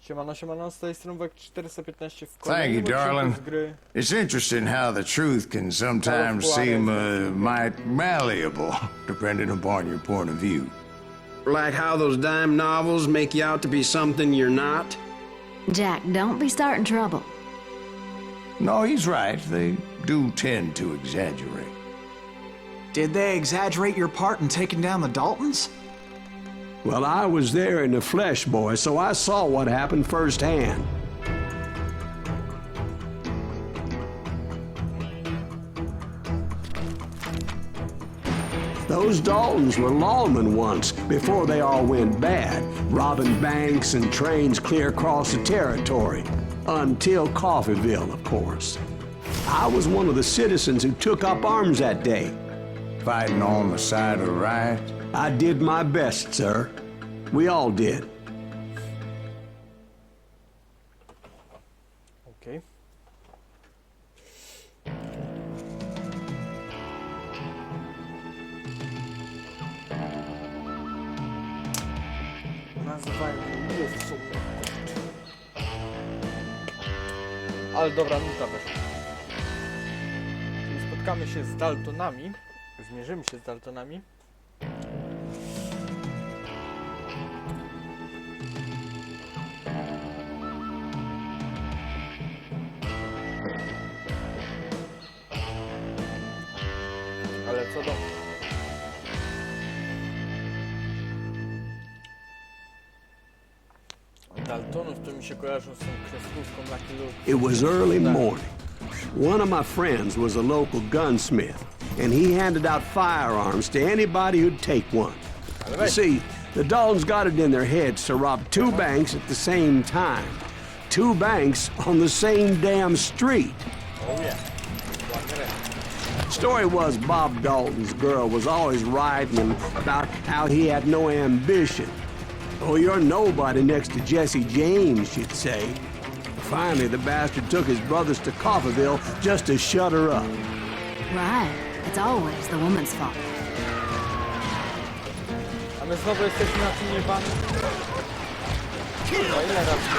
Siemano, siemano, z tej strony Wek 415 w Thank you, kolejnym darling. odcinku z gry. It's interesting how the truth can sometimes seem might malleable, depending upon your point of view. Like how those dime novels make you out to be something you're not? Jack, don't be starting trouble. No, he's right. They do tend to exaggerate. Did they exaggerate your part in taking down the Daltons? Well, I was there in the flesh, boy, so I saw what happened firsthand. Those Daltons were lawmen once, before they all went bad, robbing banks and trains clear across the territory. Until Coffeeville, of course. I was one of the citizens who took up arms that day. Fighting on the side of the right. I did my best, sir. We all did. Okej. Nazywają mnie łowcą. Ale dobra, nuta weszła. Czyli spotkamy się z Daltonami. Zmierzymy się z Daltonami. Ale co do... Daltonów to mi się kojarzą z tą kreskówką Lucky Luke. It was early morning. One of my friends was a local gunsmith, and he handed out firearms to anybody who'd take one. You see, the Daltons got it in their heads to rob two banks at the same time. Two banks on the same damn street. Oh yeah. Story was Bob Dalton's girl was always writing him about how he had no ambition. Oh, you're nobody next to Jesse James, she'd say. Finally, the bastard took his brothers to Coffeeville just to shut her up. Right. It's always the woman's fault. A my znowu jesteśmy na tym niebanu. Kurwa, ile razy?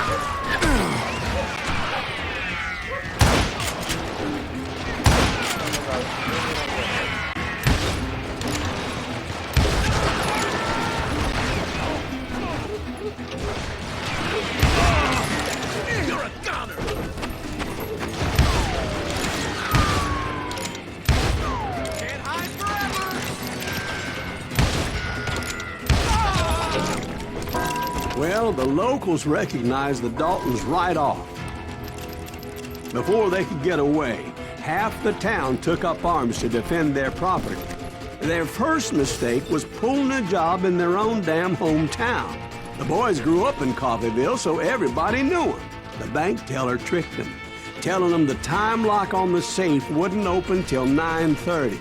Well, the locals recognized the Daltons right off. Before they could get away, half the town took up arms to defend their property. Their first mistake was pulling a job in their own damn hometown. The boys grew up in Coffeeville, so everybody knew them. The bank teller tricked them, telling them the time lock on the safe wouldn't open till 9:30.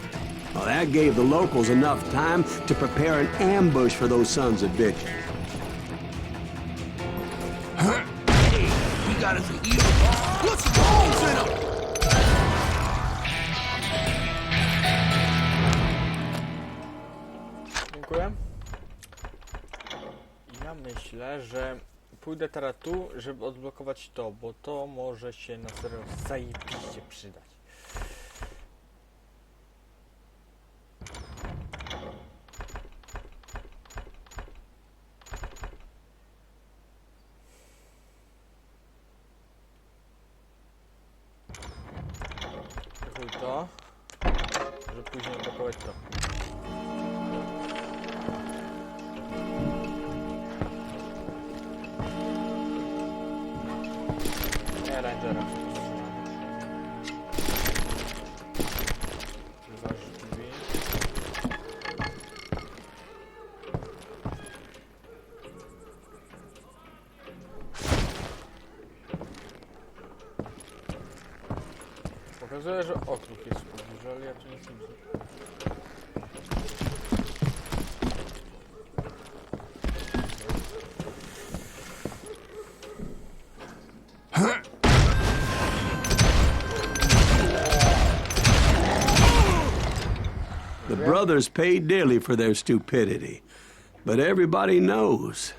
Well, that gave the locals enough time to prepare an ambush for those sons of bitches. We got us an evil. Put some bones in him! Dziękuję. Ja myślę, że pójdę teraz tu, żeby odblokować to, bo to może się na serio zajebiście przydać. Chuj to, żeby później odblokować to. Nie, Rangera. Wyważy drzwi. Pokazuje, że okrug jest w pobliżu, ale ja tu nic nie widzę. The brothers paid dearly for their stupidity, but everybody knows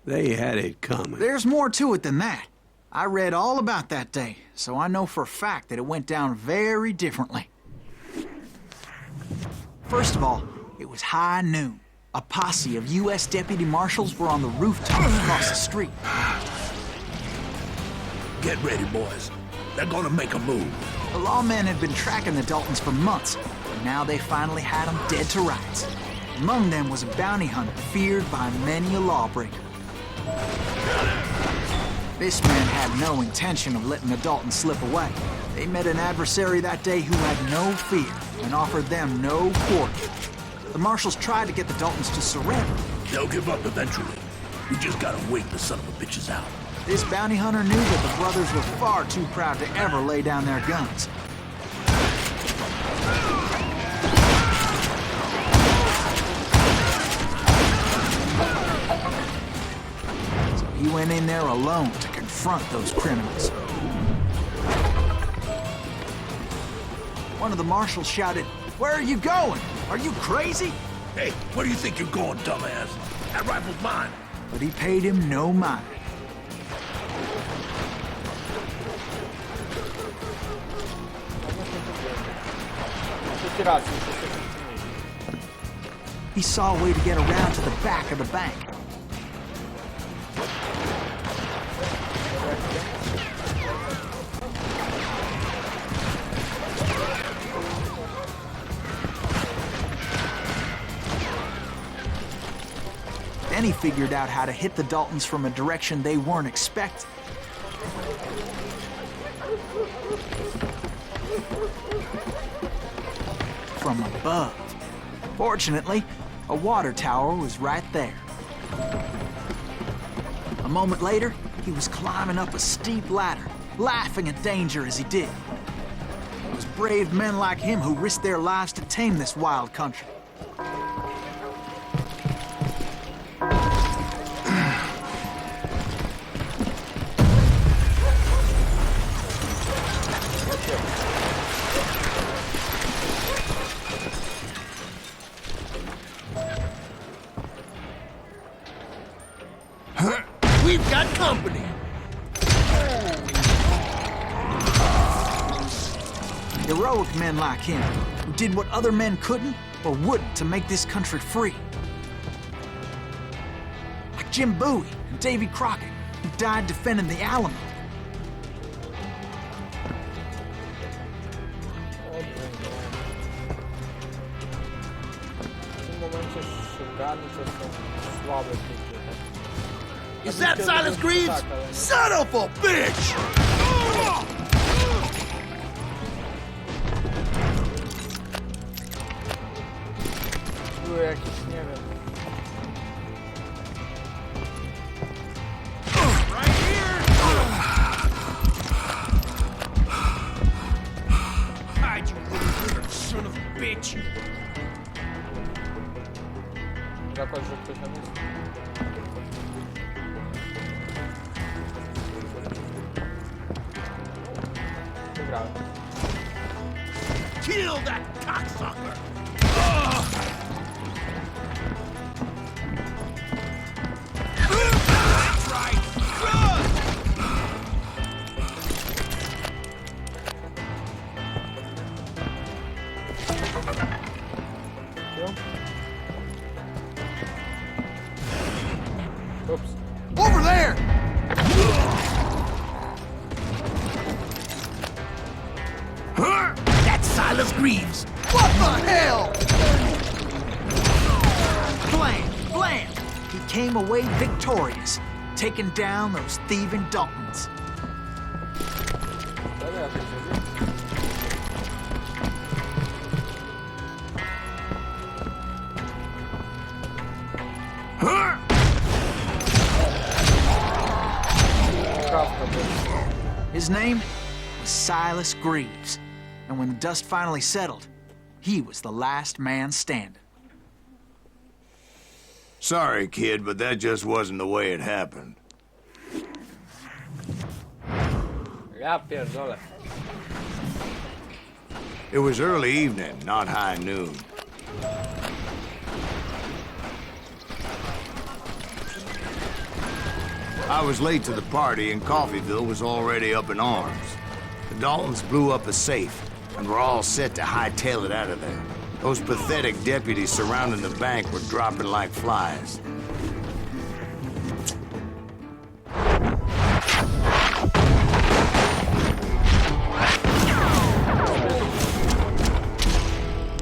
They had it coming. There's more to it than that. I read all about that day, so I know for a fact that it went down very differently. First of all, it was high noon. A posse of U.S. deputy marshals were on the rooftop across the street. Get ready, boys. They're gonna make a move. The lawmen had been tracking the Daltons for months, and now they finally had them dead to rights. Among them was a bounty hunter feared by many a lawbreaker. This man had no intention of letting the Daltons slip away. They met an adversary that day who had no fear and offered them no quarter. The marshals tried to get the Daltons to surrender. They'll give up eventually. We just gotta wait the son of a bitches out. This bounty hunter knew that the brothers were far too proud to ever lay down their guns. So he went in there alone to confront those criminals. One of the marshals shouted, "Where are you going? Are you crazy?" Hey, where do you think you're going, dumbass? That rifle's mine. But he paid him no mind. He saw a way to get around to the back of the bank. Then he figured out how to hit the Daltons from a direction they weren't expecting. From above. Fortunately, a water tower was right there. A moment later, he was climbing up a steep ladder, laughing at danger as he did. It was brave men like him who risked their lives to tame this wild country. We've got company. Heroic men like him, who did what other men couldn't or wouldn't to make this country free. Like Jim Bowie and Davy Crockett, who died defending the Alamo. Is that Silas Greaves? Son of a bitch! Były jakieś, nie wiem. Right here! Hide, you little son of a bitch! Zakład, że ktoś tam jest. Wygrałem. Kill that cocksucker! That's right! Run! Oops. Over there! That's Silas Greaves! What the hell? Blam! Blam! He came away victorious, taking down those thieving Daltons. Dobra, ja tak zrobię. Kawka była. His name was Silas Greaves, and when the dust finally settled, he was the last man standing. Sorry, kid, but that just wasn't the way it happened. Ja pierdolę. It was early evening, not high noon. I was late to the party and Coffeyville was already up in arms. The Daltons blew up a safe and were all set to hightail it out of there. Those pathetic deputies surrounding the bank were dropping like flies.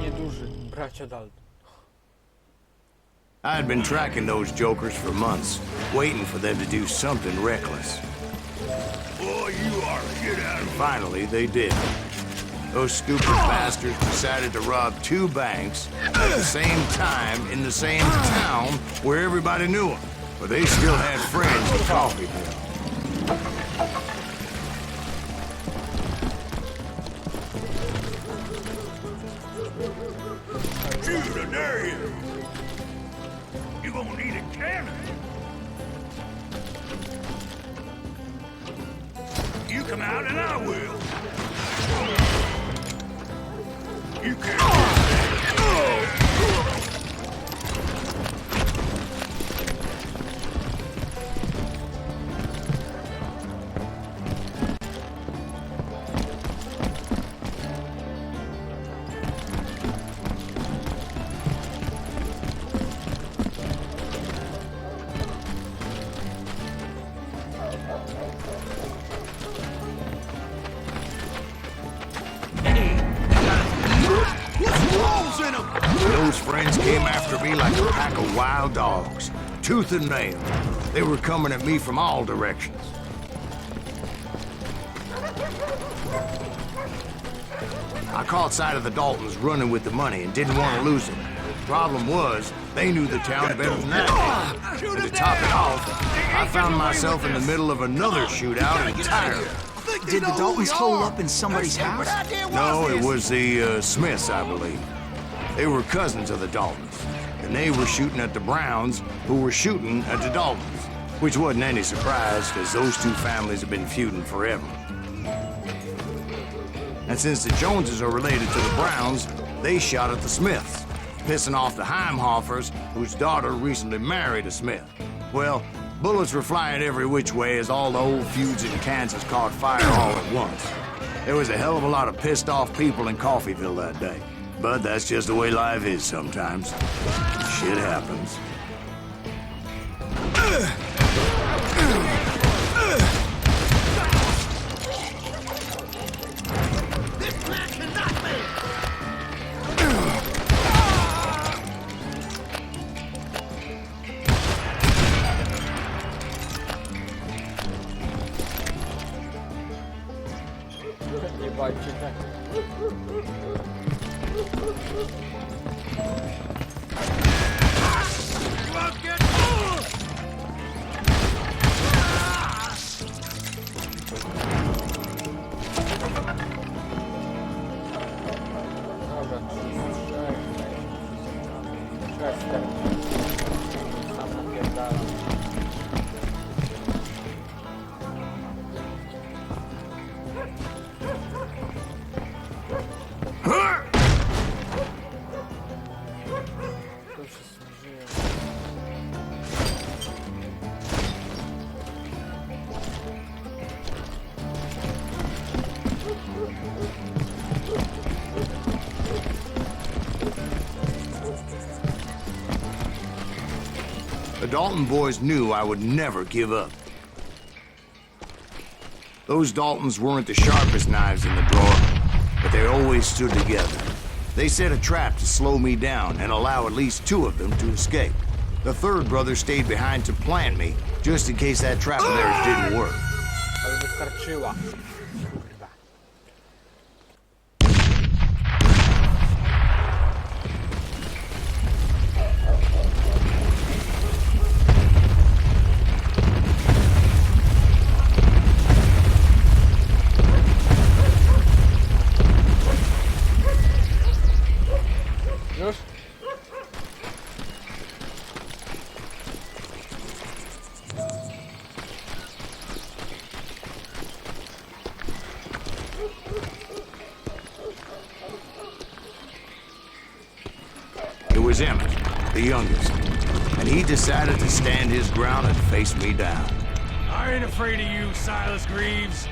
Nieduży, bracia Dalton. I had been tracking those jokers for months, waiting for them to do something reckless. Boy, you are a get out And of finally, they did. Those stupid bastards decided to rob 2 banks at the same time in the same town where everybody knew them. But they still had friends in Coffeyville. Shoot, I dare you. You gonna need a cannon. You come out and I will. You can't. Those friends came after me like a pack of wild dogs, tooth and nail. They were coming at me from all directions. I caught sight of the Daltons running with the money and didn't want to lose it. Problem was, they knew the town better than that. And to top it off, I found myself in the middle of another shootout entirely. Did the Daltons hole up in somebody's house? No, it was the Smiths, I believe. They were cousins of the Daltons, and they were shooting at the Browns, who were shooting at the Daltons, which wasn't any surprise, because those 2 families have been feuding forever. And since the Joneses are related to the Browns, they shot at the Smiths, pissing off the Heimhoffers, whose daughter recently married a Smith. Well, bullets were flying every which way as all the old feuds in Kansas caught fire all at once. There was a hell of a lot of pissed off people in Coffeyville that day. But that's just the way life is sometimes. Shit happens. Nie bajcie tak. Dobra, 3, 4, sam napierdalam. To wszyscy żyją. The Dalton boys knew I would never give up. Those Daltons weren't the sharpest knives in the drawer, but they always stood together. They set a trap to slow me down and allow at least 2 of them to escape. The 3rd brother stayed behind to plant me, just in case that trap of theirs didn't work. Ale wystarczyła. Kurwa. Już? It was Emmett, the youngest, and he decided to stand his ground and face me down. I ain't afraid of you, Silas Greaves.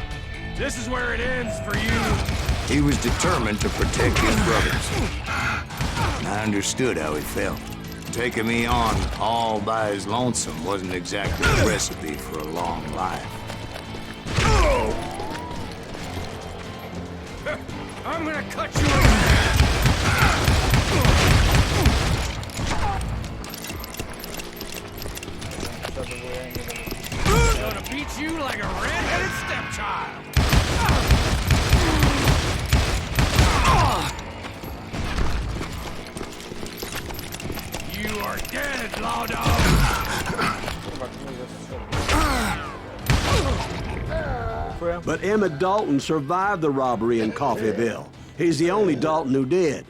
This is where it ends for you. He was determined to protect his brothers. And I understood how he felt. Taking me on all by his lonesome wasn't exactly a recipe for a long life. I'm gonna cut you in half. Gonna beat you like a red-headed stepchild. You are dead, law dog. But Emmett Dalton survived the robbery in Coffeyville. He's the only Dalton who did.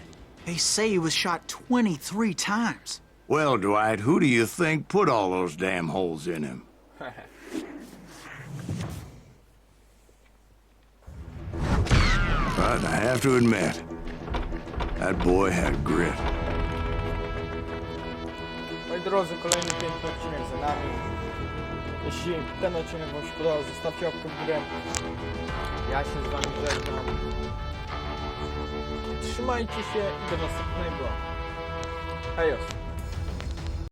They say he was shot 23 times. Well, Dwight, who do you think put all those damn holes in him? But I have to admit, that boy had grit. Moi drodzy, kolejny piękny odcinek za nami. Jeśli ten odcinek wam się podobał, zostawcie łapkę w górę. Ja się z wami żegnam. Trzymajcie się i do następnego. Hejos.